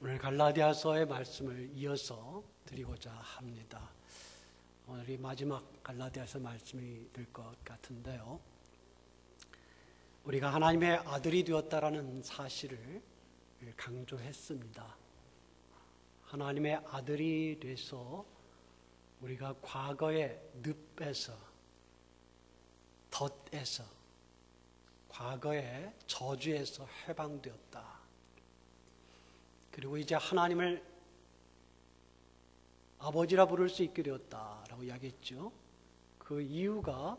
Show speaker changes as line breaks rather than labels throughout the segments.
오늘 갈라디아서의 말씀을 이어서 드리고자 합니다. 오늘이 마지막 갈라디아서 말씀이 될 것 같은데요. 우리가 하나님의 아들이 되었다라는 사실을 강조했습니다. 하나님의 아들이 돼서 우리가 과거의 늪에서, 덫에서, 과거의 저주에서 해방되었다. 그리고 이제 하나님을 아버지라 부를 수 있게 되었다라고 이야기했죠. 그 이유가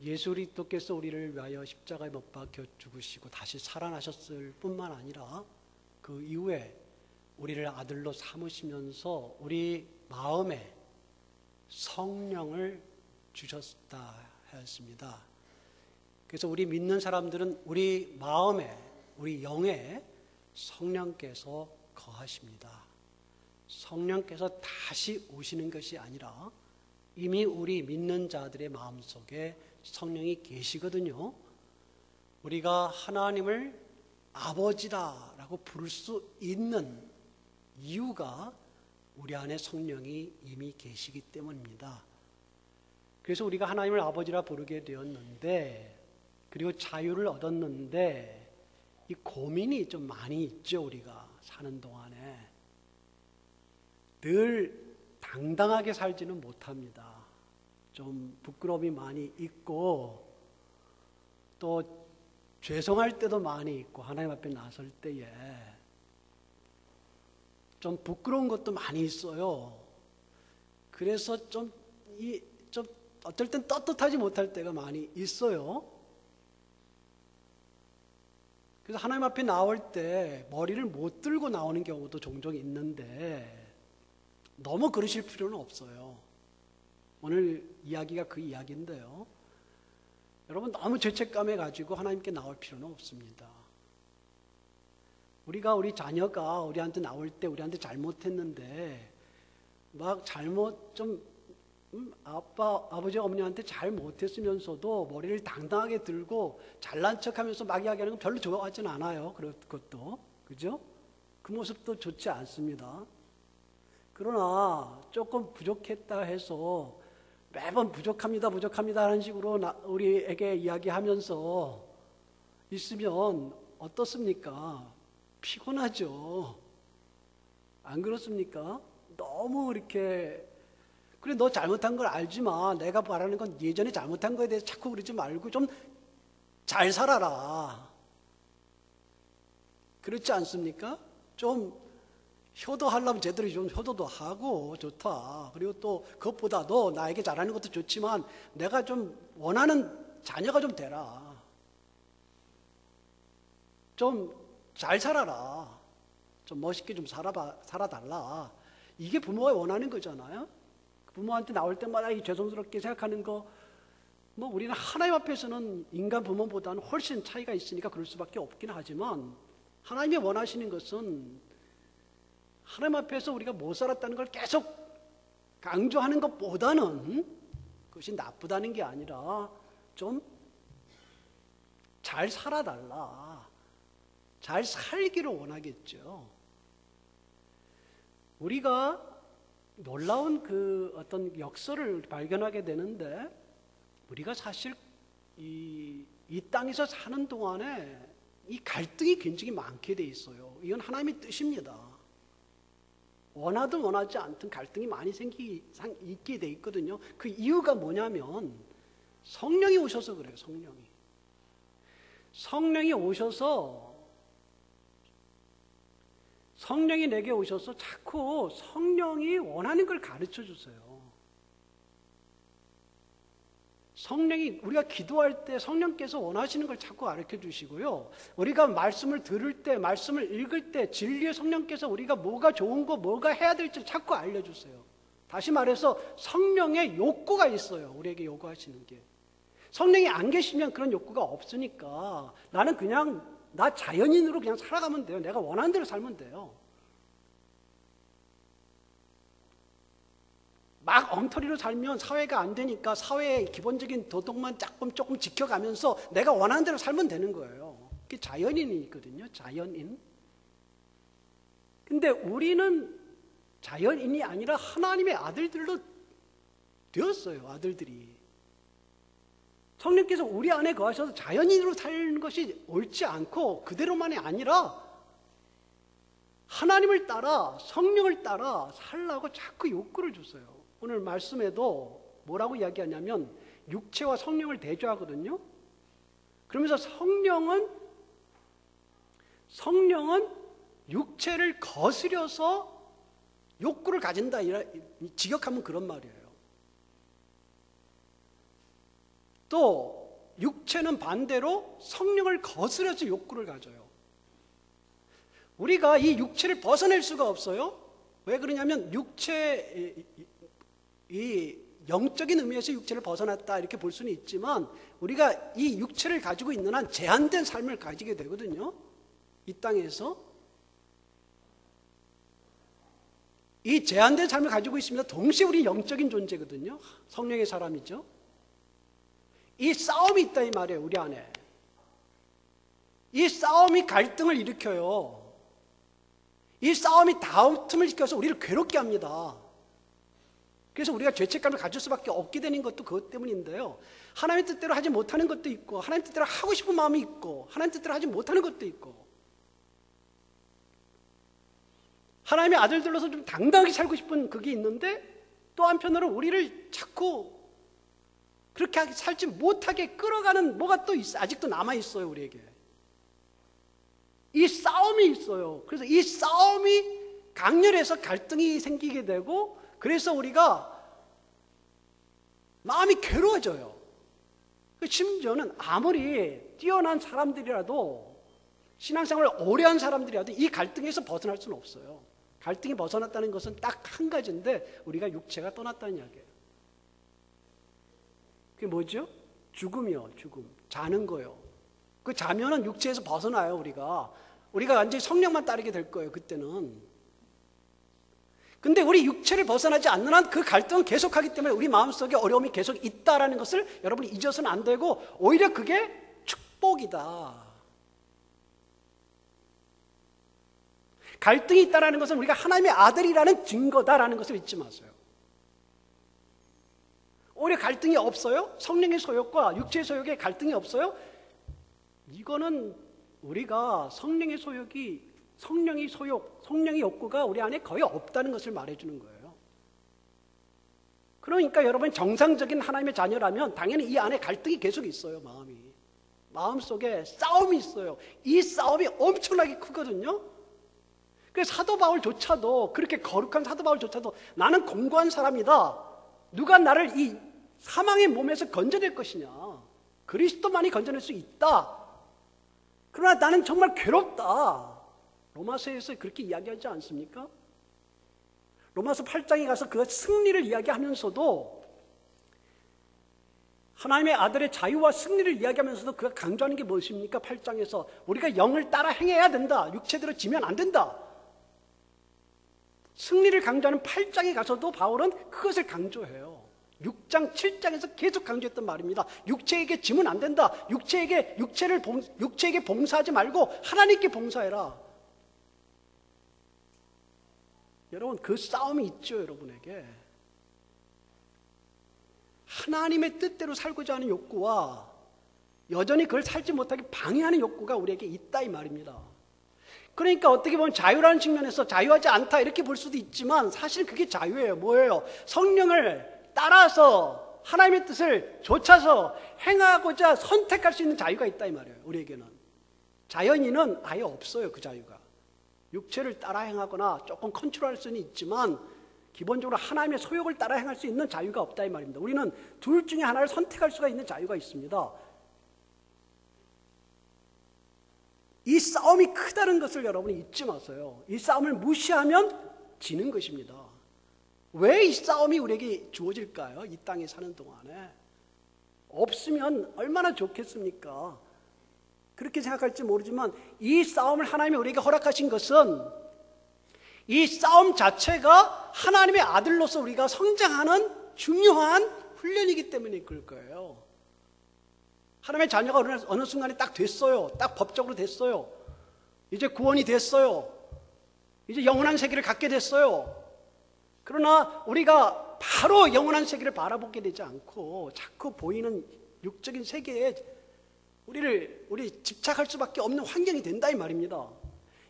예수 그리스도께서 우리를 위하여 십자가에 못 박혀 죽으시고 다시 살아나셨을 뿐만 아니라 그 이후에 우리를 아들로 삼으시면서 우리 마음에 성령을 주셨다 하였습니다. 그래서 우리 믿는 사람들은 우리 마음에, 우리 영에 성령께서 거하십니다. 성령께서 다시 오시는 것이 아니라 이미 우리 믿는 자들의 마음속에 성령이 계시거든요. 우리가 하나님을 아버지라고 부를 수 있는 이유가 우리 안에 성령이 이미 계시기 때문입니다. 그래서 우리가 하나님을 아버지라 부르게 되었는데, 그리고 자유를 얻었는데 이 고민이 좀 많이 있죠. 우리가 사는 동안에 늘 당당하게 살지는 못합니다. 좀 부끄러움이 많이 있고 또 죄송할 때도 많이 있고 하나님 앞에 나설 때에 좀 부끄러운 것도 많이 있어요. 그래서 좀 어떨 땐 떳떳하지 못할 때가 많이 있어요. 그래서 하나님 앞에 나올 때 머리를 못 들고 나오는 경우도 종종 있는데 너무 그러실 필요는 없어요. 오늘 이야기가 그 이야기인데요. 여러분 너무 죄책감에 가지고 하나님께 나올 필요는 없습니다. 우리 자녀가 우리한테 나올 때 우리한테 잘못했는데 막 아버지 어머니한테 잘못했으면서도 머리를 당당하게 들고 잘난 척하면서 막 이야기하는 건 별로 좋아하진 않아요. 그것도 그죠? 그 모습도 좋지 않습니다. 그러나 조금 부족했다 해서 매번 부족합니다 하는 식으로 우리에게 이야기하면서 있으면 어떻습니까? 피곤하죠. 안 그렇습니까? 너무 이렇게 그래 너 잘못한 걸 알지만 내가 바라는 건 예전에 잘못한 거에 대해서 자꾸 그러지 말고 좀 잘 살아라. 그렇지 않습니까? 좀 효도하려면 제대로 좀 효도도 하고 좋다. 그리고 또 그것보다 너 나에게 잘하는 것도 좋지만 내가 좀 원하는 자녀가 좀 되라. 좀 잘 살아라. 좀 멋있게 좀 살아달라. 이게 부모가 원하는 거잖아요. 부모한테 나올 때마다 이 죄송스럽게 생각하는 거, 뭐 우리는 하나님 앞에서는 인간 부모보다는 훨씬 차이가 있으니까 그럴 수밖에 없긴 하지만 하나님이 원하시는 것은 하나님 앞에서 우리가 못 살았다는 걸 계속 강조하는 것보다는 그것이 나쁘다는 게 아니라 좀 잘 살아달라. 잘 살기를 원하겠죠. 우리가 놀라운 그 어떤 역사를 발견하게 되는데 우리가 사실 이 땅에서 사는 동안에 이 갈등이 굉장히 많게 돼 있어요. 이건 하나님의 뜻입니다. 원하든 원하지 않든 갈등이 많이 있게 돼 있거든요. 그 이유가 뭐냐면 성령이 오셔서 그래요. 성령이 오셔서 성령이 내게 오셔서 자꾸 성령이 원하는 걸 가르쳐 주세요. 성령이 우리가 기도할 때 성령께서 원하시는 걸 자꾸 가르쳐 주시고요. 우리가 말씀을 들을 때, 말씀을 읽을 때 진리의 성령께서 우리가 뭐가 좋은 거, 뭐가 해야 될지 자꾸 알려주세요. 다시 말해서 성령의 욕구가 있어요. 우리에게 요구하시는 게. 성령이 안 계시면 그런 욕구가 없으니까 나는 그냥 나 자연인으로 그냥 살아가면 돼요. 내가 원하는 대로 살면 돼요. 막 엉터리로 살면 사회가 안 되니까 사회의 기본적인 도덕만 조금 지켜가면서 내가 원하는 대로 살면 되는 거예요. 그게 자연인이거든요. 자연인. 근데 우리는 자연인이 아니라 하나님의 아들들로 되었어요. 아들들이. 성령께서 우리 안에 거하셔서 자연인으로 사는 것이 옳지 않고 그대로만이 아니라 하나님을 따라 성령을 따라 살라고 자꾸 욕구를 줬어요. 오늘 말씀에도 뭐라고 이야기하냐면 육체와 성령을 대조하거든요. 그러면서 성령은 육체를 거스려서 욕구를 가진다. 직역하면 그런 말이에요. 또 육체는 반대로 성령을 거스려서 욕구를 가져요. 우리가 이 육체를 벗어낼 수가 없어요. 왜 그러냐면 이 영적인 의미에서 육체를 벗어났다 이렇게 볼 수는 있지만 우리가 이 육체를 가지고 있는 한 제한된 삶을 가지게 되거든요. 이 땅에서. 이 제한된 삶을 가지고 있습니다. 동시에 우리 영적인 존재거든요. 성령의 사람이죠. 이 싸움이 있다 이 말이에요. 우리 안에. 이 싸움이 갈등을 일으켜요. 이 싸움이 다툼을 시켜서 우리를 괴롭게 합니다. 그래서 우리가 죄책감을 가질 수밖에 없게 되는 것도 그것 때문인데요. 하나님의 뜻대로 하지 못하는 것도 있고 하나님 뜻대로 하고 싶은 마음이 있고 하나님 뜻대로 하지 못하는 것도 있고 하나님의 아들들로서 좀 당당하게 살고 싶은 그게 있는데 또 한편으로 우리를 자꾸 그렇게 살지 못하게 끌어가는 뭐가 또 아직도 남아있어요. 우리에게. 이 싸움이 있어요. 그래서 이 싸움이 강렬해서 갈등이 생기게 되고 그래서 우리가 마음이 괴로워져요. 심지어는 아무리 뛰어난 사람들이라도 신앙생활을 오래 한 사람들이라도 이 갈등에서 벗어날 수는 없어요. 갈등이 벗어났다는 것은 딱 한 가지인데 우리가 육체가 떠났다는 이야기예요. 그게 뭐죠? 죽음이요. 죽음. 자는 거요. 그 자면은 육체에서 벗어나요. 우리가 완전히 성령만 따르게 될 거예요. 그때는. 근데 우리 육체를 벗어나지 않는 한 그 갈등은 계속하기 때문에 우리 마음속에 어려움이 계속 있다라는 것을 여러분이 잊어서는 안 되고 오히려 그게 축복이다. 갈등이 있다라는 것은 우리가 하나님의 아들이라는 증거다라는 것을 잊지 마세요. 오히려 갈등이 없어요? 성령의 소욕과 육체의 소욕에 갈등이 없어요? 이거는 우리가 성령의 욕구가 우리 안에 거의 없다는 것을 말해주는 거예요. 그러니까 여러분 정상적인 하나님의 자녀라면 당연히 이 안에 갈등이 계속 있어요. 마음속에 싸움이 있어요. 이 싸움이 엄청나게 크거든요. 그래서 사도 바울조차도 그렇게 거룩한 사도 바울조차도 나는 공고한 사람이다. 누가 나를 이 사망의 몸에서 건져낼 것이냐. 그리스도만이 건져낼 수 있다. 그러나 나는 정말 괴롭다. 로마서에서 그렇게 이야기하지 않습니까? 로마서 8장에 가서 그 승리를 이야기하면서도 하나님의 아들의 자유와 승리를 이야기하면서도 그가 강조하는 게 무엇입니까? 8장에서 우리가 영을 따라 행해야 된다. 육체대로 지면 안 된다. 승리를 강조하는 8장에 가서도 바울은 그것을 강조해요. 6장, 7장에서 계속 강조했던 말입니다. 육체에게 지면 안 된다. 육체에게 봉사하지 말고 하나님께 봉사해라. 여러분, 그 싸움이 있죠, 여러분에게. 하나님의 뜻대로 살고자 하는 욕구와 여전히 그걸 살지 못하게 방해하는 욕구가 우리에게 있다 이 말입니다. 그러니까 어떻게 보면 자유라는 측면에서 자유하지 않다 이렇게 볼 수도 있지만 사실 그게 자유예요. 뭐예요? 성령을 따라서 하나님의 뜻을 좇아서 행하고자 선택할 수 있는 자유가 있다 이 말이에요. 우리에게는. 자연인은 아예 없어요. 그 자유가. 육체를 따라 행하거나 조금 컨트롤할 수는 있지만 기본적으로 하나님의 소욕을 따라 행할 수 있는 자유가 없다 이 말입니다. 우리는 둘 중에 하나를 선택할 수가 있는 자유가 있습니다. 이 싸움이 크다는 것을 여러분이 잊지 마세요. 이 싸움을 무시하면 지는 것입니다. 왜 이 싸움이 우리에게 주어질까요? 이 땅에 사는 동안에. 없으면 얼마나 좋겠습니까? 그렇게 생각할지 모르지만 이 싸움을 하나님이 우리에게 허락하신 것은 이 싸움 자체가 하나님의 아들로서 우리가 성장하는 중요한 훈련이기 때문에 그럴 거예요. 하나님의 자녀가 어느 순간에 딱 됐어요. 딱 법적으로 됐어요. 이제 구원이 됐어요. 이제 영원한 세계를 갖게 됐어요. 그러나 우리가 바로 영원한 세계를 바라보게 되지 않고 자꾸 보이는 육적인 세계에 우리 집착할 수밖에 없는 환경이 된다 이 말입니다.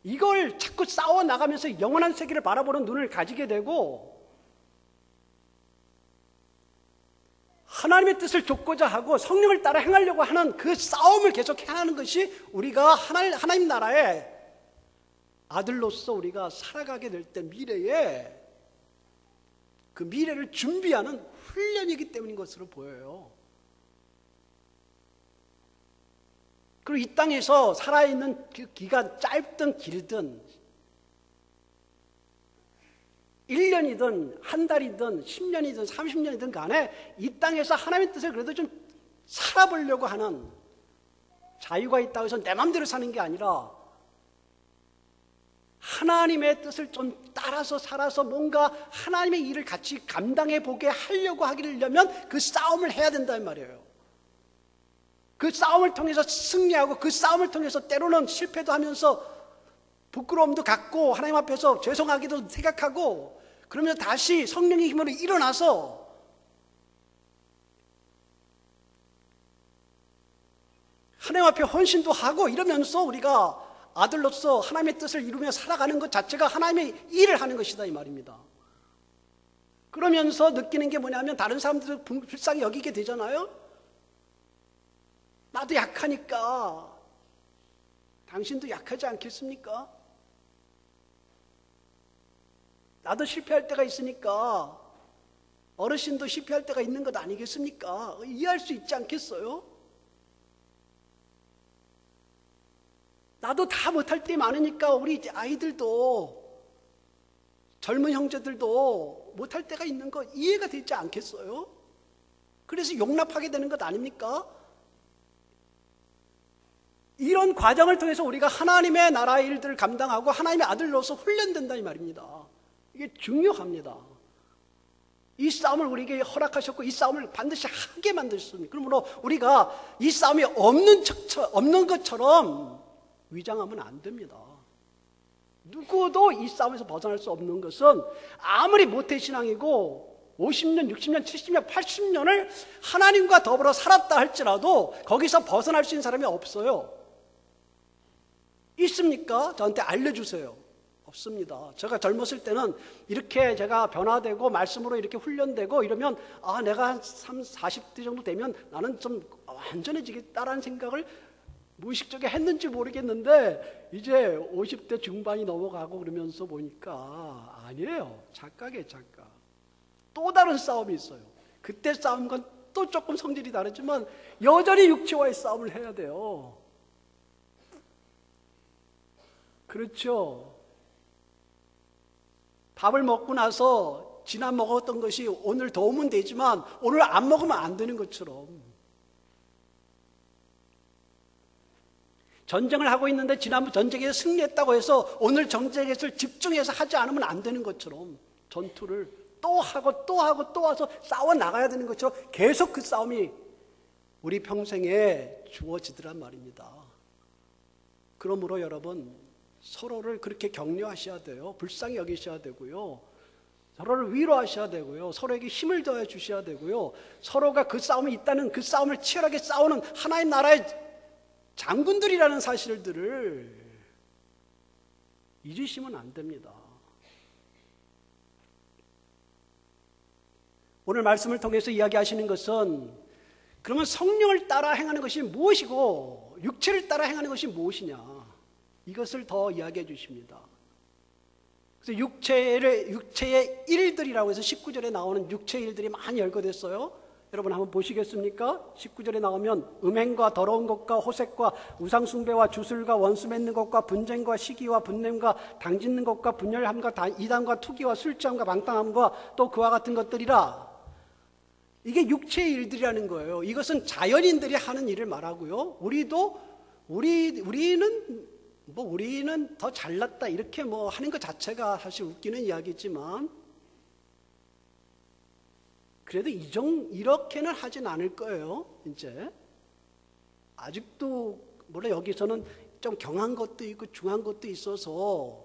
이걸 자꾸 싸워 나가면서 영원한 세계를 바라보는 눈을 가지게 되고 하나님의 뜻을 좇고자 하고 성령을 따라 행하려고 하는 그 싸움을 계속 행하는 것이 우리가 하나님 나라의 아들로서 우리가 살아가게 될 때 미래에 그 미래를 준비하는 훈련이기 때문인 것으로 보여요. 그리고 이 땅에서 살아있는 그 기간 짧든 길든 1년이든 한 달이든 10년이든 30년이든 간에 이 땅에서 하나님의 뜻을 그래도 좀 살아보려고 하는 자유가 있다고 해서 내 마음대로 사는 게 아니라 하나님의 뜻을 좀 따라서 살아서 뭔가 하나님의 일을 같이 감당해 보게 하려고 하려면 그 싸움을 해야 된다는 말이에요. 그 싸움을 통해서 승리하고 그 싸움을 통해서 때로는 실패도 하면서 부끄러움도 갖고 하나님 앞에서 죄송하기도 생각하고 그러면서 다시 성령의 힘으로 일어나서 하나님 앞에 헌신도 하고 이러면서 우리가 아들로서 하나님의 뜻을 이루며 살아가는 것 자체가 하나님의 일을 하는 것이다 이 말입니다. 그러면서 느끼는 게 뭐냐면 다른 사람들도 불쌍히 여기게 되잖아요. 나도 약하니까 당신도 약하지 않겠습니까? 나도 실패할 때가 있으니까 어르신도 실패할 때가 있는 것 아니겠습니까? 이해할 수 있지 않겠어요? 나도 다 못할 때 많으니까 우리 아이들도 젊은 형제들도 못할 때가 있는 거 이해가 되지 않겠어요? 그래서 용납하게 되는 것 아닙니까? 이런 과정을 통해서 우리가 하나님의 나라의 일들을 감당하고 하나님의 아들로서 훈련된다 이 말입니다. 이게 중요합니다. 이 싸움을 우리에게 허락하셨고 이 싸움을 반드시 하게 만드셨습니다. 그러므로 우리가 이 싸움이 없는 것처럼 위장하면 안 됩니다. 누구도 이 싸움에서 벗어날 수 없는 것은 아무리 모태신앙이고 50년, 60년, 70년, 80년을 하나님과 더불어 살았다 할지라도 거기서 벗어날 수 있는 사람이 없어요. 있습니까? 저한테 알려주세요. 없습니다. 제가 젊었을 때는 이렇게 제가 변화되고 말씀으로 이렇게 훈련되고 이러면 내가 한 30, 40대 정도 되면 나는 좀 완전해지겠다라는 생각을 무의식적으로 했는지 모르겠는데 이제 50대 중반이 넘어가고 그러면서 보니까 아니에요. 착각이에요. 착각. 또 다른 싸움이 있어요. 그때 싸움과 또 조금 성질이 다르지만 여전히 육체와의 싸움을 해야 돼요. 그렇죠. 밥을 먹고 나서 지난 먹었던 것이 오늘 도움은 되지만 오늘 안 먹으면 안 되는 것처럼 전쟁을 하고 있는데 지난번 전쟁에서 승리했다고 해서 오늘 전쟁에서 집중해서 하지 않으면 안 되는 것처럼 전투를 또 하고 또 하고 또 와서 싸워 나가야 되는 것처럼 계속 그 싸움이 우리 평생에 주어지더란 말입니다. 그러므로 여러분 서로를 그렇게 격려하셔야 돼요. 불쌍히 여기셔야 되고요. 서로를 위로하셔야 되고요. 서로에게 힘을 더해 주셔야 되고요. 서로가 그 싸움이 있다는 그 싸움을 치열하게 싸우는 하나님 나라의 장군들이라는 사실들을 잊으시면 안 됩니다. 오늘 말씀을 통해서 이야기하시는 것은 그러면 성령을 따라 행하는 것이 무엇이고 육체를 따라 행하는 것이 무엇이냐 이것을 더 이야기해 주십니다. 그래서 육체의 일들이라고 해서 19절에 나오는 육체의 일들이 많이 열거됐어요. 여러분 한번 보시겠습니까? 19절에 나오면 음행과 더러운 것과 호색과 우상숭배와 주술과 원수 맺는 것과 분쟁과 시기와 분냄과 당짓는 것과 분열함과 이단과 투기와 술취함과 방탕함과 또 그와 같은 것들이라. 이게 육체의 일들이라는 거예요. 이것은 자연인들이 하는 일을 말하고요. 우리는 더 잘났다 이렇게 하는 것 자체가 사실 웃기는 이야기지만 그래도 이렇게는 하진 않을 거예요. 이제 아직도 물론 여기서는 좀 경한 것도 있고 중한 것도 있어서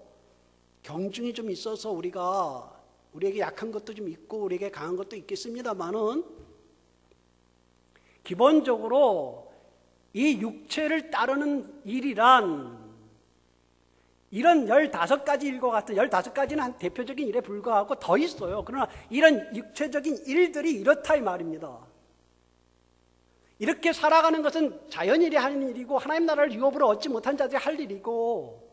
경중이 좀 있어서 우리에게 약한 것도 좀 있고 우리에게 강한 것도 있겠습니다만은 기본적으로 이 육체를 따르는 일이란 이런 15가지 일과 같은 15가지는 한 대표적인 일에 불과하고 더 있어요. 그러나 이런 육체적인 일들이 이렇다 이 말입니다. 이렇게 살아가는 것은 자연인이 하는 일이고 하나님 나라를 유업으로 얻지 못한 자들이 할 일이고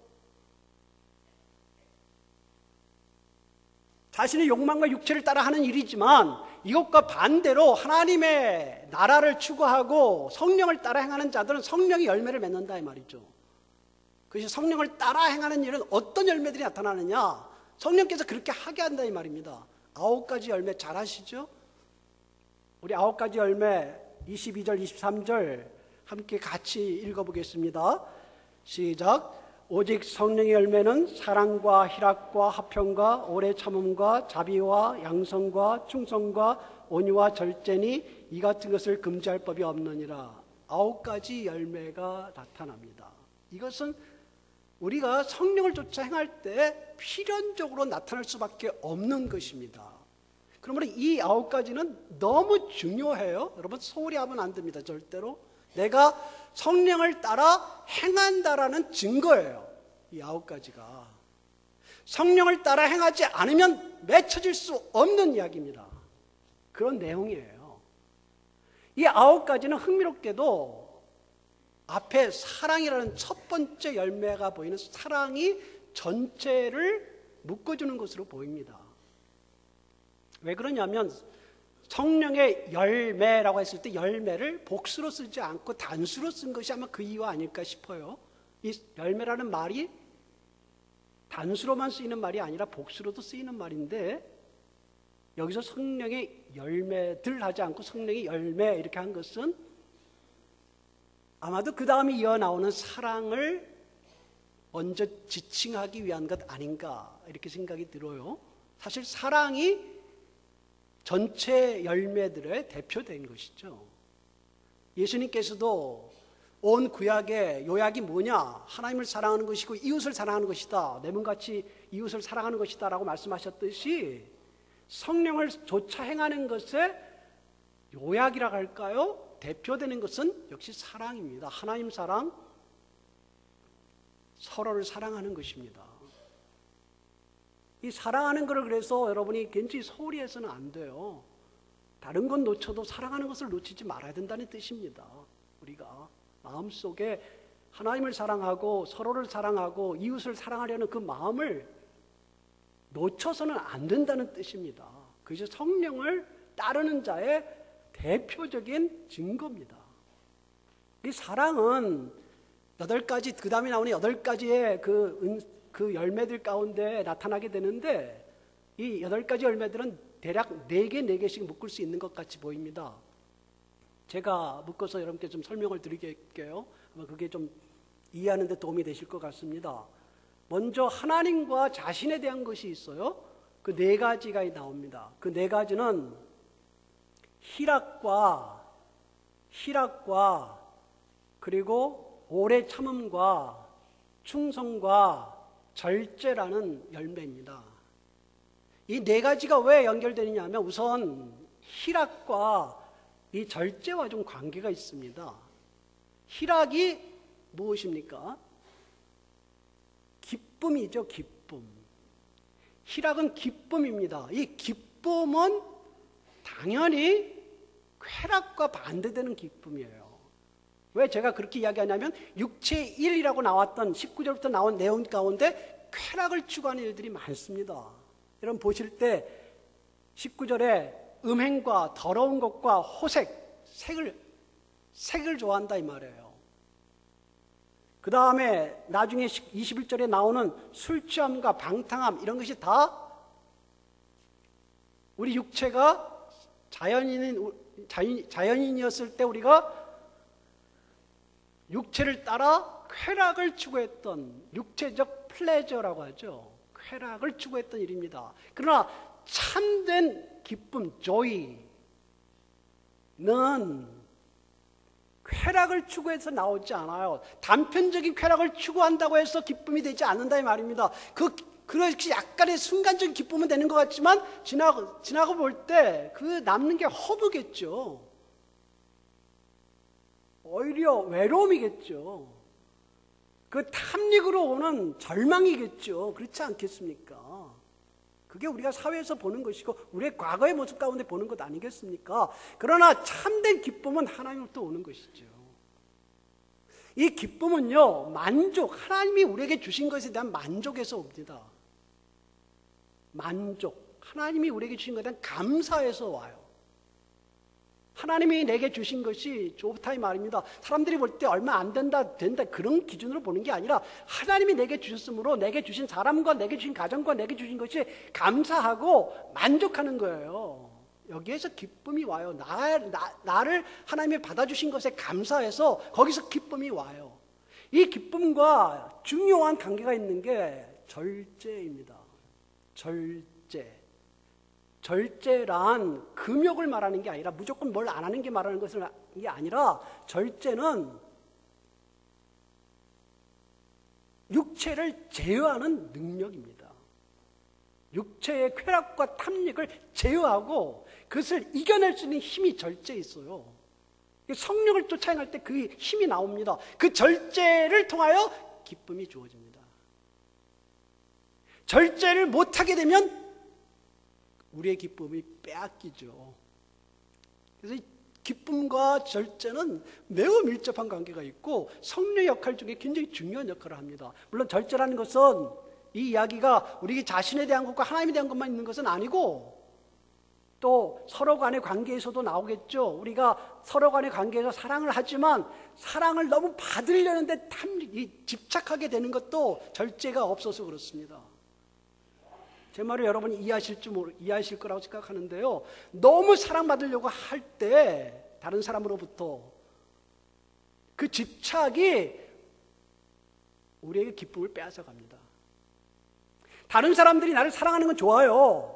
자신의 욕망과 육체를 따라 하는 일이지만 이것과 반대로 하나님의 나라를 추구하고 성령을 따라 행하는 자들은 성령의 열매를 맺는다 이 말이죠. 그것이 성령을 따라 행하는 일은 어떤 열매들이 나타나느냐? 성령께서 그렇게 하게 한다 이 말입니다. 9가지 열매 잘 아시죠? 우리 9가지 열매 22절 23절 함께 같이 읽어보겠습니다. 시작. 오직 성령의 열매는 사랑과 희락과 화평과 오래 참음과 자비와 양성과 충성과 온유와 절제니 이 같은 것을 금지할 법이 없느니라. 9가지 열매가 나타납니다. 이것은 우리가 성령을 쫓아 행할 때 필연적으로 나타날 수밖에 없는 것입니다. 그러므로 이 9가지는 너무 중요해요. 여러분 소홀히 하면 안 됩니다. 절대로. 내가 성령을 따라 행한다라는 증거예요. 이 9가지가. 성령을 따라 행하지 않으면 맺혀질 수 없는 이야기입니다. 그런 내용이에요. 이 9가지는 흥미롭게도 앞에 사랑이라는 첫 번째 열매가 보이는 사랑이 전체를 묶어주는 것으로 보입니다. 왜 그러냐면 성령의 열매라고 했을 때 열매를 복수로 쓰지 않고 단수로 쓴 것이 아마 그 이유 아닐까 싶어요. 이 열매라는 말이 단수로만 쓰이는 말이 아니라 복수로도 쓰이는 말인데 여기서 성령의 열매들 하지 않고 성령의 열매 이렇게 한 것은 아마도 그 다음에 이어나오는 사랑을 먼저 지칭하기 위한 것 아닌가 이렇게 생각이 들어요. 사실 사랑이 전체 열매들의 대표된 것이죠. 예수님께서도 온 구약의 요약이 뭐냐? 하나님을 사랑하는 것이고 이웃을 사랑하는 것이다. 내 몸같이 이웃을 사랑하는 것이다 라고 말씀하셨듯이 성령을 쫓아 행하는 것의 요약이라고 할까요? 대표되는 것은 역시 사랑입니다. 하나님 사랑, 서로를 사랑하는 것입니다. 이 사랑하는 것을 그래서 여러분이 굉장히 소홀히 해서는 안 돼요. 다른 건 놓쳐도 사랑하는 것을 놓치지 말아야 된다는 뜻입니다. 우리가 마음속에 하나님을 사랑하고 서로를 사랑하고 이웃을 사랑하려는 그 마음을 놓쳐서는 안 된다는 뜻입니다. 그것이 성령을 따르는 자의 대표적인 증거입니다. 이 사랑은 8가지, 그 다음에 나오는 8가지의 그 열매들 가운데 나타나게 되는데 이 8가지 열매들은 대략 4개씩 묶을 수 있는 것 같이 보입니다. 제가 묶어서 여러분께 좀 설명을 드리겠게요. 아마 그게 좀 이해하는 데 도움이 되실 것 같습니다. 먼저 하나님과 자신에 대한 것이 있어요. 그 4가지가 나옵니다. 그 4가지는 희락과 그리고 오래 참음과 충성과 절제라는 열매입니다. 이 4가지가 왜 연결되느냐 하면 우선 희락과 이 절제와 좀 관계가 있습니다. 희락이 무엇입니까? 기쁨이죠, 기쁨. 희락은 기쁨입니다. 이 기쁨은 당연히 쾌락과 반대되는 기쁨이에요. 왜 제가 그렇게 이야기하냐면 육체의 일이라고 나왔던 19절부터 나온 내용 가운데 쾌락을 추구하는 일들이 많습니다. 여러분 보실 때 19절에 음행과 더러운 것과 호색, 색을 좋아한다 이 말이에요. 그 다음에 나중에 21절에 나오는 술 취함과 방탕함 이런 것이 다 우리 육체가 자연인이었을 때 우리가 육체를 따라 쾌락을 추구했던 육체적 플레저라고 하죠. 쾌락을 추구했던 일입니다. 그러나 참된 기쁨, 조이는 쾌락을 추구해서 나오지 않아요. 단편적인 쾌락을 추구한다고 해서 기쁨이 되지 않는다 이 말입니다. 그 그렇게 약간의 순간적인 기쁨은 되는 것 같지만 지나고 볼 때 그 남는 게 허무겠죠. 오히려 외로움이겠죠. 그 탐닉으로 오는 절망이겠죠. 그렇지 않겠습니까? 그게 우리가 사회에서 보는 것이고 우리의 과거의 모습 가운데 보는 것 아니겠습니까? 그러나 참된 기쁨은 하나님으로부터 오는 것이죠. 이 기쁨은요, 만족, 하나님이 우리에게 주신 것에 대한 만족에서 옵니다. 만족, 하나님이 우리에게 주신 것에 대한 감사에서 와요. 하나님이 내게 주신 것이 좋다 이 말입니다. 사람들이 볼 때 얼마 안 된다 그런 기준으로 보는 게 아니라 하나님이 내게 주셨으므로 내게 주신 사람과 내게 주신 가정과 내게 주신 것이 감사하고 만족하는 거예요. 여기에서 기쁨이 와요. 나를 하나님이 받아주신 것에 감사해서 거기서 기쁨이 와요. 이 기쁨과 중요한 관계가 있는 게 절제입니다. 절제란 금욕을 말하는 게 아니라 무조건 뭘 안 하는 게 말하는 것은 게 아니라 절제는 육체를 제어하는 능력입니다. 육체의 쾌락과 탐닉을 제어하고 그것을 이겨낼 수 있는 힘이 절제에 있어요. 성령을 쫓아 행할 때 그 힘이 나옵니다. 그 절제를 통하여 기쁨이 주어집니다. 절제를 못하게 되면 우리의 기쁨이 빼앗기죠. 그래서 기쁨과 절제는 매우 밀접한 관계가 있고 성령의 역할 중에 굉장히 중요한 역할을 합니다. 물론 절제라는 것은 이 이야기가 우리 자신에 대한 것과 하나님에 대한 것만 있는 것은 아니고 또 서로 간의 관계에서도 나오겠죠. 우리가 서로 간의 관계에서 사랑을 하지만 사랑을 너무 받으려는데 집착하게 되는 것도 절제가 없어서 그렇습니다. 제 말을 여러분이 이해하실 거라고 생각하는데요. 너무 사랑받으려고 할 때 다른 사람으로부터 그 집착이 우리에게 기쁨을 빼앗아갑니다. 다른 사람들이 나를 사랑하는 건 좋아요.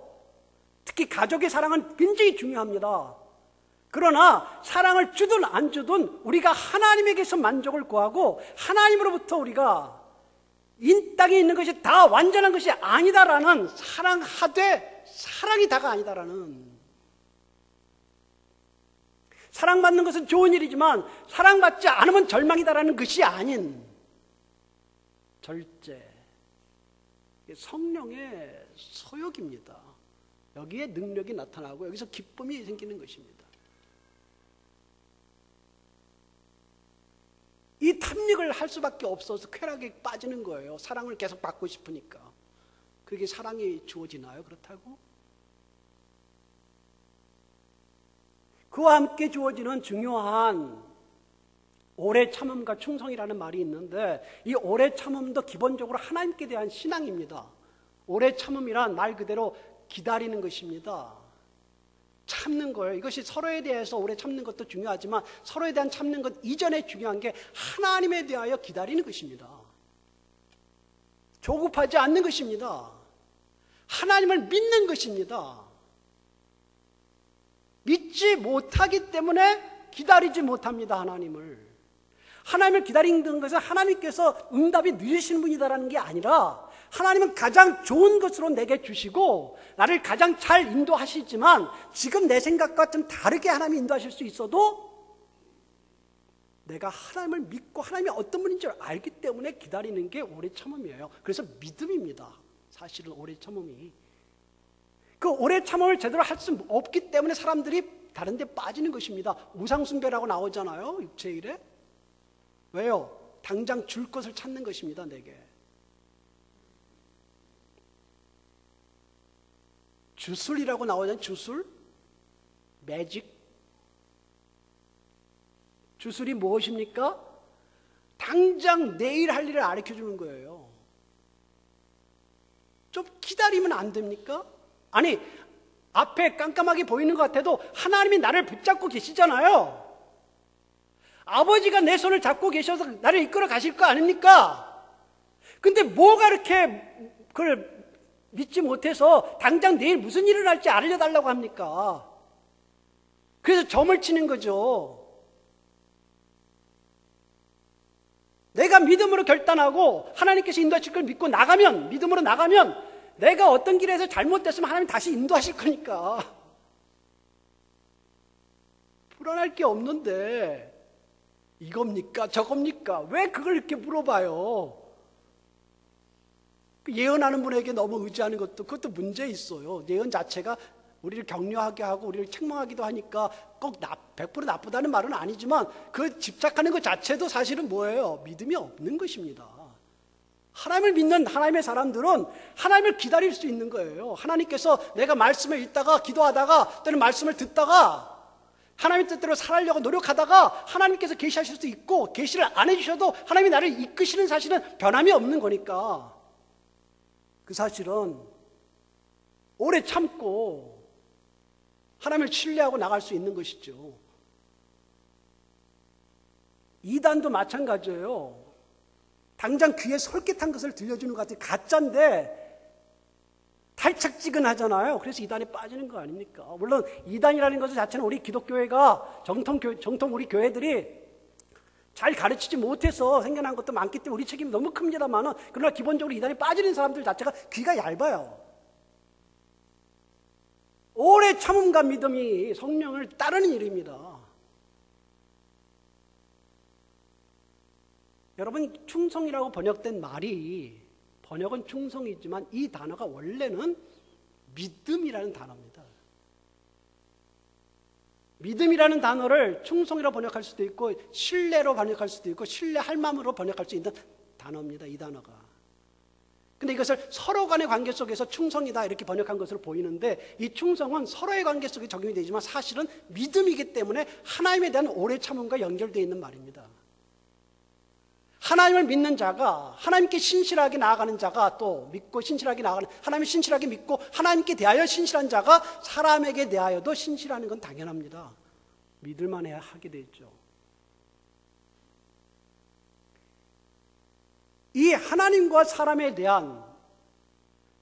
특히 가족의 사랑은 굉장히 중요합니다. 그러나 사랑을 주든 안 주든 우리가 하나님에게서 만족을 구하고 하나님으로부터 우리가 이 땅에 있는 것이 다 완전한 것이 아니다라는 사랑하되 사랑이 다가 아니다라는, 사랑받는 것은 좋은 일이지만 사랑받지 않으면 절망이다라는 것이 아닌 절제, 성령의 소욕입니다. 여기에 능력이 나타나고 여기서 기쁨이 생기는 것입니다. 이 탐닉을 할 수밖에 없어서 쾌락에 빠지는 거예요. 사랑을 계속 받고 싶으니까. 그게 사랑이 주어지나요? 그렇다고? 그와 함께 주어지는 중요한 오래 참음과 충성이라는 말이 있는데 이 오래 참음도 기본적으로 하나님께 대한 신앙입니다. 오래 참음이란 말 그대로 기다리는 것입니다. 참는 거예요. 이것이 서로에 대해서 오래 참는 것도 중요하지만 서로에 대한 참는 것 이전에 중요한 게 하나님에 대하여 기다리는 것입니다. 조급하지 않는 것입니다. 하나님을 믿는 것입니다. 믿지 못하기 때문에 기다리지 못합니다. 하나님을 기다리는 것은 하나님께서 응답이 늦으신 분이다라는 게 아니라 하나님은 가장 좋은 것으로 내게 주시고 나를 가장 잘 인도하시지만 지금 내 생각과 좀 다르게 하나님이 인도하실 수 있어도 내가 하나님을 믿고 하나님이 어떤 분인 줄 알기 때문에 기다리는 게 오래 참음이에요. 그래서 믿음입니다. 사실은 오래 참음이. 그 오래 참음을 제대로 할 수 없기 때문에 사람들이 다른 데 빠지는 것입니다. 우상숭배라고 나오잖아요. 육체의 일에. 왜요? 당장 줄 것을 찾는 것입니다. 내게. 주술이라고 나오잖아요. 주술, 매직. 주술이 무엇입니까? 당장 내일 할 일을 가르쳐주는 거예요. 좀 기다리면 안 됩니까? 아니, 앞에 깜깜하게 보이는 것 같아도 하나님이 나를 붙잡고 계시잖아요. 아버지가 내 손을 잡고 계셔서 나를 이끌어 가실 거 아닙니까? 근데 뭐가 이렇게 그걸 믿지 못해서 당장 내일 무슨 일을 할지 알려달라고 합니까? 그래서 점을 치는 거죠. 내가 믿음으로 결단하고 하나님께서 인도하실 걸 믿고 나가면, 믿음으로 나가면 내가 어떤 길에서 잘못됐으면 하나님 다시 인도하실 거니까 불안할 게 없는데 이겁니까 저겁니까 왜 그걸 이렇게 물어봐요? 예언하는 분에게 너무 의지하는 것도 그것도 문제 있어요. 예언 자체가 우리를 격려하게 하고 우리를 책망하기도 하니까 꼭 100% 나쁘다는 말은 아니지만 그 집착하는 것 자체도 사실은 뭐예요? 믿음이 없는 것입니다. 하나님을 믿는 하나님의 사람들은 하나님을 기다릴 수 있는 거예요. 하나님께서 내가 말씀을 읽다가 기도하다가 또는 말씀을 듣다가 하나님 뜻대로 살아려고 노력하다가 하나님께서 계시하실 수도 있고 계시를 안 해주셔도 하나님이 나를 이끄시는 사실은 변함이 없는 거니까 그 사실은 오래 참고 하나님을 신뢰하고 나갈 수 있는 것이죠. 이단도 마찬가지예요. 당장 귀에 솔깃한 것을 들려주는 것 같아요. 가짜인데 탈착지근하잖아요. 그래서 이단에 빠지는 거 아닙니까? 물론 이단이라는 것 자체는 우리 기독교회가 정통 우리 교회들이 잘 가르치지 못해서 생겨난 것도 많기 때문에 우리 책임이 너무 큽니다만은 그러나 기본적으로 이단에 빠지는 사람들 자체가 귀가 얇아요. 오래 참음과 믿음이 성령을 따르는 일입니다. 여러분 충성이라고 번역된 말이 번역은 충성이지만 이 단어가 원래는 믿음이라는 단어입니다. 믿음이라는 단어를 충성이라고 번역할 수도 있고 신뢰로 번역할 수도 있고 신뢰할 마음으로 번역할 수 있는 단어입니다. 이 단어가. 근데 이것을 서로 간의 관계 속에서 충성이다 이렇게 번역한 것으로 보이는데 이 충성은 서로의 관계 속에 적용이 되지만 사실은 믿음이기 때문에 하나님에 대한 오래 참음과 연결되어 있는 말입니다. 하나님을 믿는 자가 하나님께 신실하게 나아가는 자가 또 믿고 신실하게 나아가는 하나님을 신실하게 믿고 하나님께 대하여 신실한 자가 사람에게 대하여도 신실하는 건 당연합니다. 믿을만 해야 하게 되죠. 이 하나님과 사람에 대한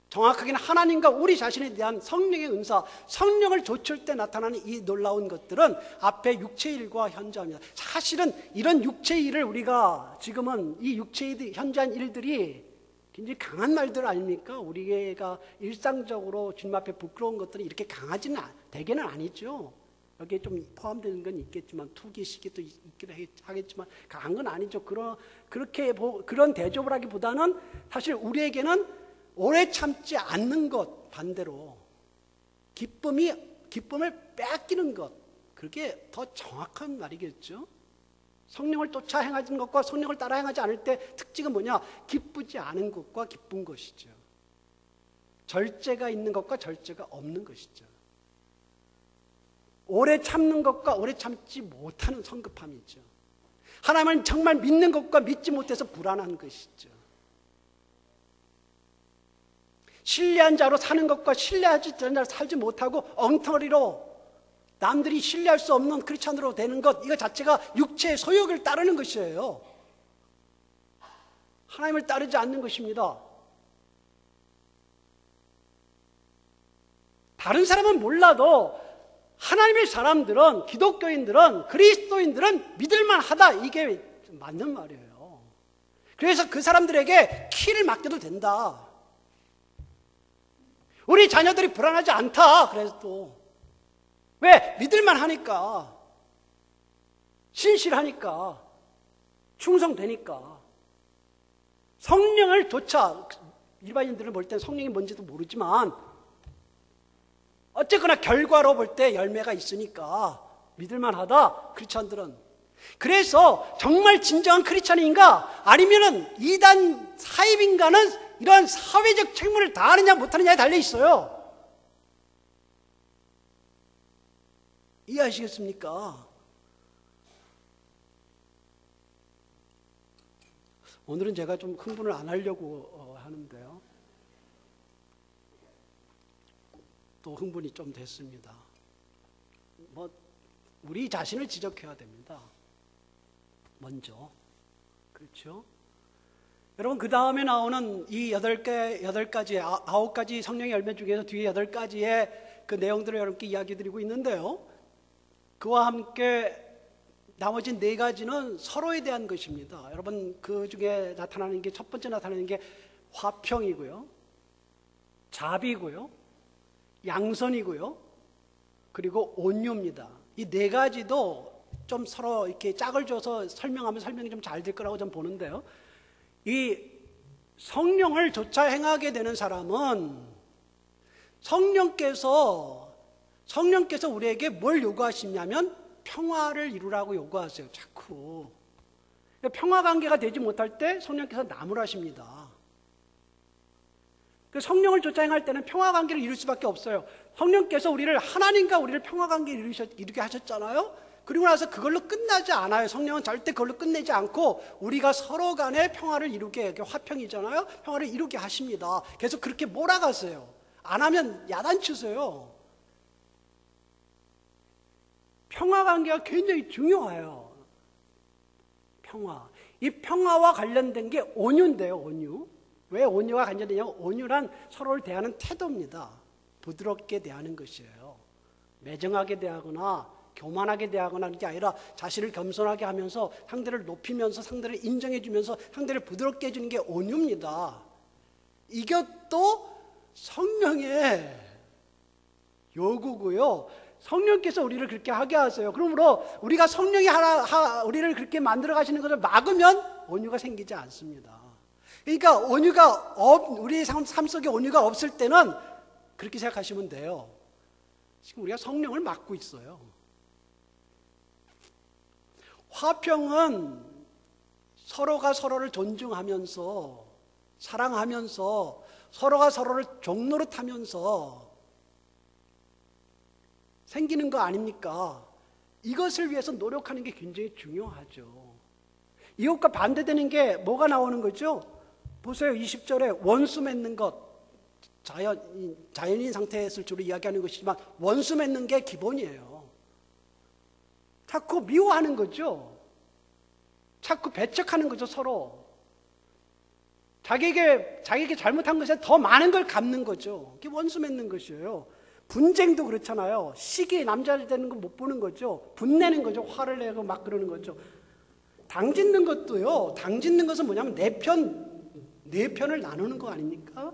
정확하게는 하나님과 우리 자신에 대한 성령의 은사, 성령을 좇을 때 나타나는 이 놀라운 것들은 앞에 육체의 일과 현저합니다. 사실은 이런 육체의 일을 우리가 지금은 이 육체의 현저한 일들이 굉장히 강한 말들 아닙니까? 우리가 일상적으로 주님 앞에 부끄러운 것들이 이렇게 강하지는 대개는 아니죠. 여기에 좀 포함되는 건 있겠지만 투기, 시기도 있기도 하겠지만 강한 건 아니죠. 그런 대접을 하기보다는 사실 우리에게는 오래 참지 않는 것 반대로 기쁨을 빼앗기는 것 그게 더 정확한 말이겠죠. 성령을 쫓아 행하는 것과 성령을 따라 행하지 않을 때 특징은 뭐냐? 기쁘지 않은 것과 기쁜 것이죠. 절제가 있는 것과 절제가 없는 것이죠. 오래 참는 것과 오래 참지 못하는 성급함이죠. 하나님을 정말 믿는 것과 믿지 못해서 불안한 것이죠. 신뢰한 자로 사는 것과 신뢰하지 않는 자로 살지 못하고 엉터리로 남들이 신뢰할 수 없는 크리스찬으로 되는 것 이거 자체가 육체의 소욕을 따르는 것이에요. 하나님을 따르지 않는 것입니다. 다른 사람은 몰라도 하나님의 사람들은 기독교인들은 그리스도인들은 믿을만 하다 이게 맞는 말이에요. 그래서 그 사람들에게 키를 맡겨도 된다. 우리 자녀들이 불안하지 않다. 그래도 왜? 믿을만 하니까 신실하니까 충성되니까 성령을 조차 일반인들을 볼 땐 성령이 뭔지도 모르지만 어쨌거나 결과로 볼 때 열매가 있으니까 믿을만 하다. 크리스찬들은. 그래서 정말 진정한 크리스찬인가 아니면은 이단 사입인가는 이런 사회적 책무를 다하느냐 못하느냐에 달려 있어요. 이해하시겠습니까? 오늘은 제가 좀 흥분을 안 하려고 하는데요. 또 흥분이 좀 됐습니다. 우리 자신을 지적해야 됩니다. 먼저. 그렇죠? 여러분 그 다음에 나오는 이 8가지, 9가지 성령의 열매 중에서 뒤에 8가지의 그 내용들을 여러분께 이야기 드리고 있는데요. 그와 함께 나머지 네 가지는 서로에 대한 것입니다. 여러분, 그 중에 나타나는 게, 첫 번째 나타나는 게 화평이고요, 자비고요, 양선이고요, 그리고 온유입니다. 이 네 가지도 좀 서로 이렇게 짝을 줘서 설명하면 설명이 좀 잘 될 거라고 좀 보는데요. 이 성령을 조차 행하게 되는 사람은 성령께서 우리에게 뭘 요구하시냐면 평화를 이루라고 요구하세요. 자꾸 평화 관계가 되지 못할 때 성령께서 나무라십니다. 성령을 조차 행할 때는 평화 관계를 이룰 수밖에 없어요. 성령께서 하나님과 우리를 평화 관계를 이루게 하셨잖아요. 그리고 나서 그걸로 끝나지 않아요. 성령은 절대 그걸로 끝내지 않고 우리가 서로 간에 평화를 이루게, 화평이잖아요. 평화를 이루게 하십니다. 계속 그렇게 몰아가세요. 안 하면 야단치세요. 평화 관계가 굉장히 중요해요. 평화. 이 평화와 관련된 게 온유인데요, 온유. 왜 온유와 관련되냐면, 온유란 서로를 대하는 태도입니다. 부드럽게 대하는 것이에요. 매정하게 대하거나 교만하게 대하거나 하는 게 아니라 자신을 겸손하게 하면서 상대를 높이면서 상대를 인정해주면서 상대를 부드럽게 해주는 게 온유입니다. 이것도 성령의 요구고요. 성령께서 우리를 그렇게 하게 하세요. 그러므로 우리가 성령이 우리를 그렇게 만들어 가시는 것을 막으면 온유가 생기지 않습니다. 그러니까 우리 삶 속에 온유가 없을 때는 그렇게 생각하시면 돼요. 지금 우리가 성령을 막고 있어요. 화평은 서로가 서로를 존중하면서 사랑하면서 서로가 서로를 종노릇하면서 생기는 거 아닙니까? 이것을 위해서 노력하는 게 굉장히 중요하죠. 이것과 반대되는 게 뭐가 나오는 거죠? 보세요. 20절에 원수 맺는 것. 자연인 상태에서 주로 이야기하는 것이지만 원수 맺는 게 기본이에요. 자꾸 미워하는 거죠. 자꾸 배척하는 거죠, 서로. 자기에게 잘못한 것에 더 많은 걸 갚는 거죠. 그게 원수 맺는 것이에요. 분쟁도 그렇잖아요. 시기, 남자를 되는 거 못 보는 거죠. 분내는 거죠. 화를 내고 막 그러는 거죠. 당짓는 것도요. 당짓는 것은 뭐냐면 내 편을 나누는 거 아닙니까?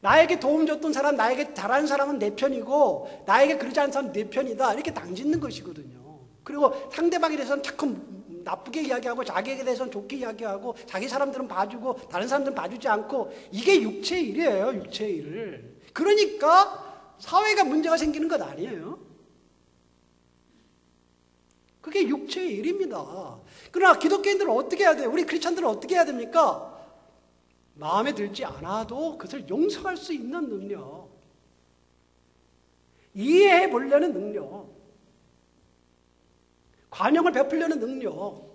나에게 도움 줬던 사람, 나에게 잘하는 사람은 내 편이고 나에게 그러지 않은 사람은 내 편이다. 이렇게 당짓는 것이거든요. 그리고 상대방에 대해서는 자꾸 나쁘게 이야기하고 자기에게 대해서는 좋게 이야기하고 자기 사람들은 봐주고 다른 사람들은 봐주지 않고 이게 육체의 일이에요. 육체의 일. 그러니까 사회가 문제가 생기는 것 아니에요. 그게 육체의 일입니다. 그러나 기독교인들은 어떻게 해야 돼요? 우리 크리스찬들은 어떻게 해야 됩니까? 마음에 들지 않아도 그것을 용서할 수 있는 능력, 이해해 보려는 능력, 관용을 베풀려는 능력,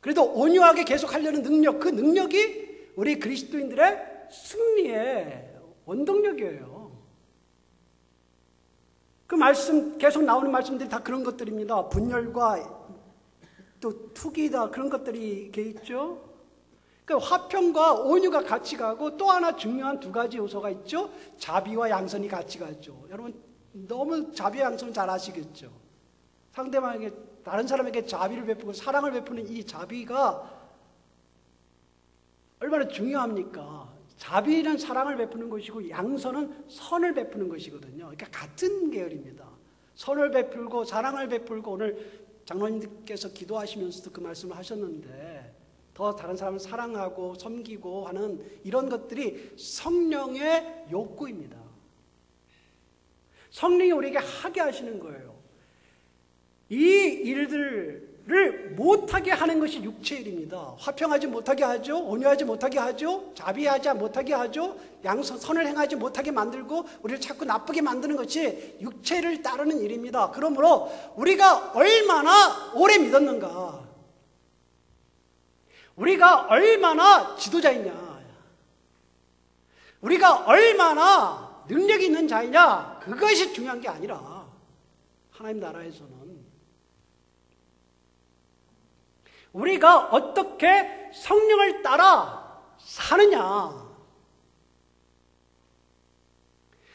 그래도 온유하게 계속하려는 능력, 그 능력이 우리 그리스도인들의 승리의 원동력이에요. 그 말씀, 계속 나오는 말씀들이 다 그런 것들입니다. 분열과 또 투기다, 그런 것들이 이렇게 있죠. 그 화평과 온유가 같이 가고 또 하나 중요한 두 가지 요소가 있죠. 자비와 양선이 같이 가죠. 여러분 너무 자비와 양선을 잘 아시겠죠. 상대방에게, 다른 사람에게 자비를 베푸고 사랑을 베푸는 이 자비가 얼마나 중요합니까? 자비는 사랑을 베푸는 것이고 양선은 선을 베푸는 것이거든요. 그러니까 같은 계열입니다. 선을 베풀고 사랑을 베풀고, 오늘 장로님께서 기도하시면서도 그 말씀을 하셨는데, 더 다른 사람을 사랑하고 섬기고 하는 이런 것들이 성령의 욕구입니다. 성령이 우리에게 하게 하시는 거예요. 이 일들을 못하게 하는 것이 육체의 일입니다. 화평하지 못하게 하죠. 온유하지 못하게 하죠. 자비하지 못하게 하죠. 선을 행하지 못하게 만들고 우리를 자꾸 나쁘게 만드는 것이 육체를 따르는 일입니다. 그러므로 우리가 얼마나 오래 믿었는가, 우리가 얼마나 지도자이냐, 우리가 얼마나 능력이 있는 자이냐, 그것이 중요한 게 아니라 하나님 나라에서는 우리가 어떻게 성령을 따라 사느냐,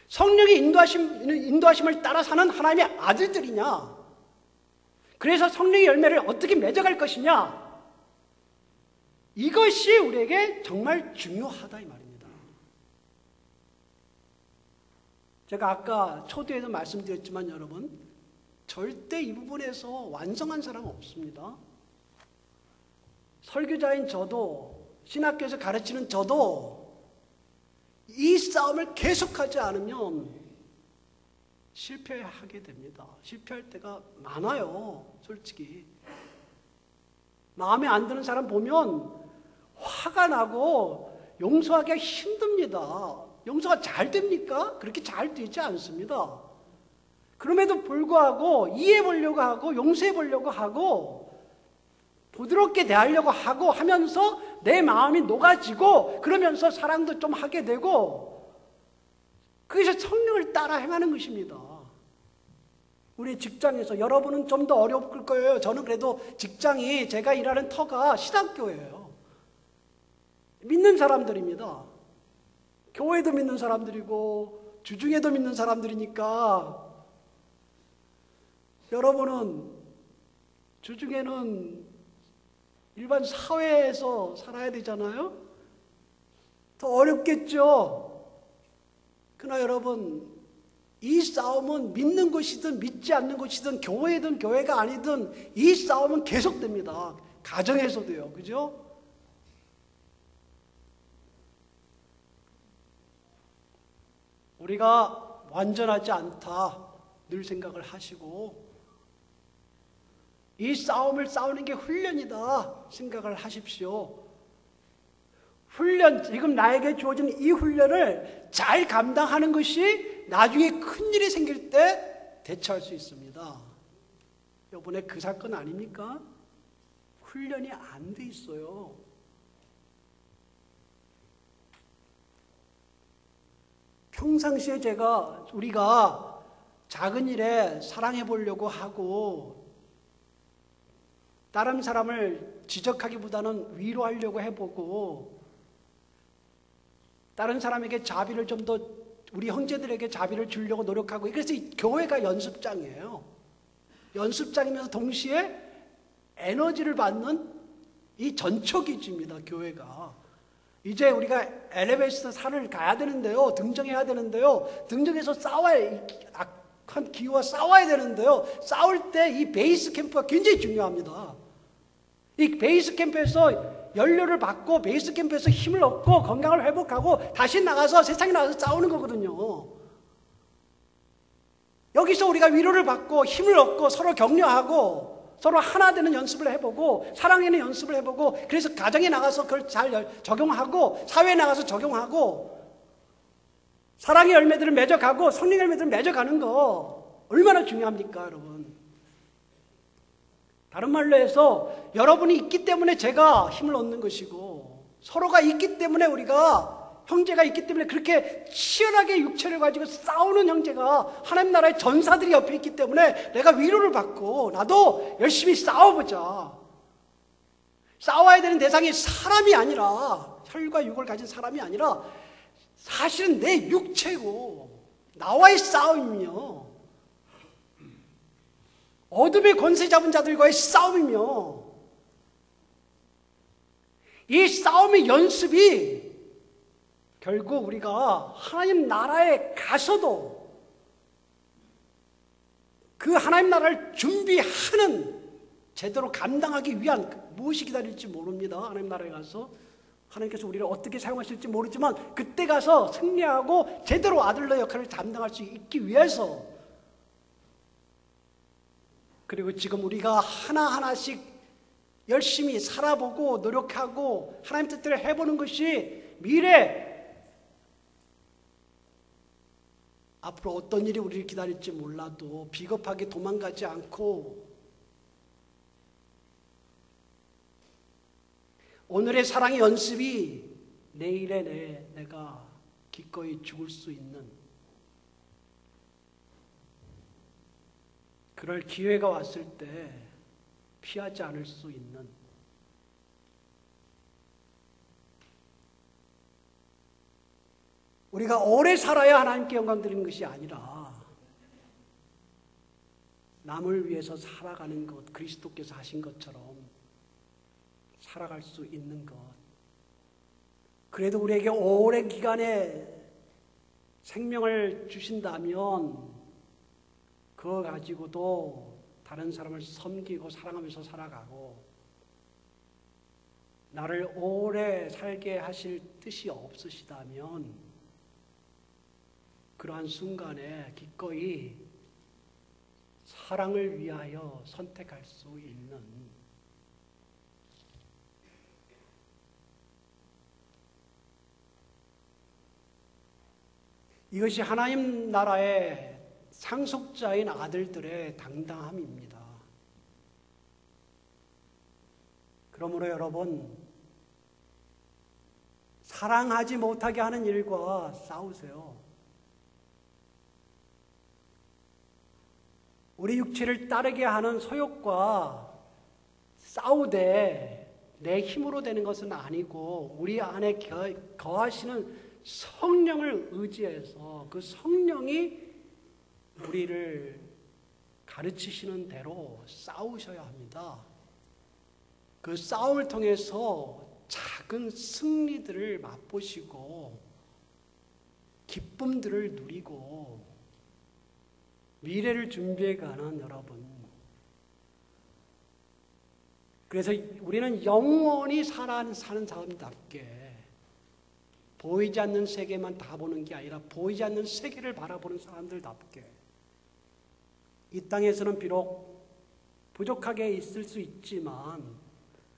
성령의 인도하심을 따라 사는 하나님의 아들들이냐, 그래서 성령의 열매를 어떻게 맺어갈 것이냐, 이것이 우리에게 정말 중요하다 이 말입니다. 제가 아까 초대에도 말씀드렸지만 여러분, 절대 이 부분에서 완성한 사람은 없습니다. 설교자인 저도, 신학교에서 가르치는 저도 이 싸움을 계속하지 않으면 실패하게 됩니다. 실패할 때가 많아요, 솔직히. 마음에 안 드는 사람 보면 화가 나고 용서하기가 힘듭니다. 용서가 잘 됩니까? 그렇게 잘 되지 않습니다. 그럼에도 불구하고 이해해 보려고 하고 용서해 보려고 하고 부드럽게 대하려고 하고 하면서 내 마음이 녹아지고 그러면서 사랑도 좀 하게 되고, 그래서 성령을 따라 행하는 것입니다. 우리 직장에서, 여러분은 좀 더 어려울 거예요. 저는 그래도 직장이, 제가 일하는 터가 신학교예요. 믿는 사람들입니다. 교회도 믿는 사람들이고 주중에도 믿는 사람들이니까, 여러분은 주중에는 일반 사회에서 살아야 되잖아요. 더 어렵겠죠. 그러나 여러분, 이 싸움은 믿는 것이든 믿지 않는 것이든 교회든 교회가 아니든 이 싸움은 계속됩니다. 가정에서도요. 그죠? 우리가 완전하지 않다 늘 생각을 하시고, 이 싸움을 싸우는 게 훈련이다 생각을 하십시오. 훈련, 지금 나에게 주어진 이 훈련을 잘 감당하는 것이 나중에 큰일이 생길 때 대처할 수 있습니다. 이번에 그 사건 아닙니까? 훈련이 안 돼 있어요. 평상시에 우리가 작은 일에 사랑해 보려고 하고 다른 사람을 지적하기보다는 위로하려고 해보고, 다른 사람에게 자비를 좀 더, 우리 형제들에게 자비를 주려고 노력하고, 그래서 이 교회가 연습장이에요. 연습장이면서 동시에 에너지를 받는 이 전초기지입니다, 교회가. 이제 우리가 엘리베이터 산을 가야 되는데요, 등정해야 되는데요, 등정해서 악한 기후와 싸워야 되는데요, 싸울 때 이 베이스 캠프가 굉장히 중요합니다. 이 베이스 캠프에서 연료를 받고 베이스 캠프에서 힘을 얻고 건강을 회복하고 다시 나가서 세상에 나가서 싸우는 거거든요. 여기서 우리가 위로를 받고 힘을 얻고 서로 격려하고 서로 하나 되는 연습을 해보고 사랑하는 연습을 해보고, 그래서 가정에 나가서 그걸 잘 적용하고 사회에 나가서 적용하고 사랑의 열매들을 맺어가고 성령의 열매들을 맺어가는 거 얼마나 중요합니까, 여러분? 다른 말로 해서 여러분이 있기 때문에 제가 힘을 얻는 것이고, 서로가 있기 때문에, 우리가 형제가 있기 때문에 그렇게 치열하게 육체를 가지고 싸우는 형제가, 하나님 나라의 전사들이 옆에 있기 때문에 내가 위로를 받고 나도 열심히 싸워보자. 싸워야 되는 대상이 사람이 아니라, 혈과 육을 가진 사람이 아니라 사실은 내 육체고 나와의 싸움이며 어둠의 권세 잡은 자들과의 싸움이며, 이 싸움의 연습이 결국 우리가 하나님 나라에 가서도 그 하나님 나라를 준비하는, 제대로 감당하기 위한, 무엇이 기다릴지 모릅니다. 하나님 나라에 가서 하나님께서 우리를 어떻게 사용하실지 모르지만 그때 가서 승리하고 제대로 아들의 역할을 감당할 수 있기 위해서, 그리고 지금 우리가 하나하나씩 열심히 살아보고 노력하고 하나님 뜻대로 해보는 것이 미래, 앞으로 어떤 일이 우리를 기다릴지 몰라도 비겁하게 도망가지 않고 오늘의 사랑의 연습이 내일의 내가 기꺼이 죽을 수 있는 그럴 기회가 왔을 때 피하지 않을 수 있는, 우리가 오래 살아야 하나님께 영광 드리는 것이 아니라 남을 위해서 살아가는 것, 그리스도께서 하신 것처럼 살아갈 수 있는 것. 그래도 우리에게 오랜 기간에 생명을 주신다면 그거 가지고도 다른 사람을 섬기고 사랑하면서 살아가고, 나를 오래 살게 하실 뜻이 없으시다면 그러한 순간에 기꺼이 사랑을 위하여 선택할 수 있는, 이것이 하나님 나라의 상속자인 아들들의 당당함입니다. 그러므로 여러분, 사랑하지 못하게 하는 일과 싸우세요. 우리 육체를 따르게 하는 소욕과 싸우되 내 힘으로 되는 것은 아니고, 우리 안에 거하시는 성령을 의지해서 그 성령이 우리를 가르치시는 대로 싸우셔야 합니다. 그 싸움을 통해서 작은 승리들을 맛보시고 기쁨들을 누리고 미래를 준비해가는 여러분. 그래서 우리는 영원히 사는 사람답게 보이지 않는 세계만 다 보는 게 아니라 보이지 않는 세계를 바라보는 사람들답게, 이 땅에서는 비록 부족하게 있을 수 있지만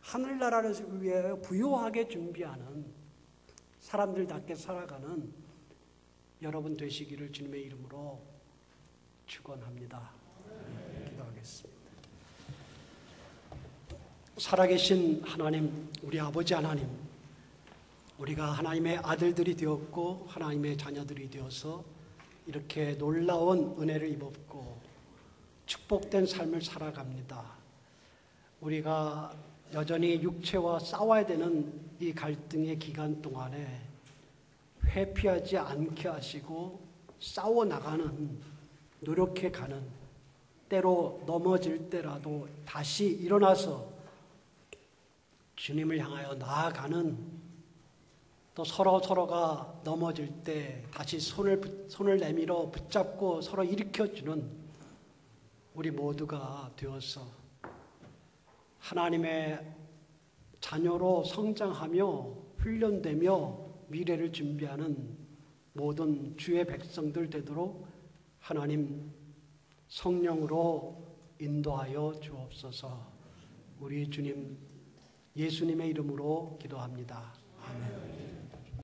하늘나라를 위해 부유하게 준비하는 사람들답게 살아가는 여러분 되시기를 주님의 이름으로 축원합니다. 기도하겠습니다. 살아계신 하나님, 우리 아버지 하나님, 우리가 하나님의 아들들이 되었고 하나님의 자녀들이 되어서 이렇게 놀라운 은혜를 입었고 축복된 삶을 살아갑니다. 우리가 여전히 육체와 싸워야 되는 이 갈등의 기간 동안에 회피하지 않게 하시고 싸워나가는, 노력해가는, 때로 넘어질 때라도 다시 일어나서 주님을 향하여 나아가는, 또 서로가 넘어질 때 다시 손을 내밀어 붙잡고 서로 일으켜주는 우리 모두가 되어서 하나님의 자녀로 성장하며 훈련되며 미래를 준비하는 모든 주의 백성들 되도록 하나님 성령으로 인도하여 주옵소서. 우리 주님 예수님의 이름으로 기도합니다.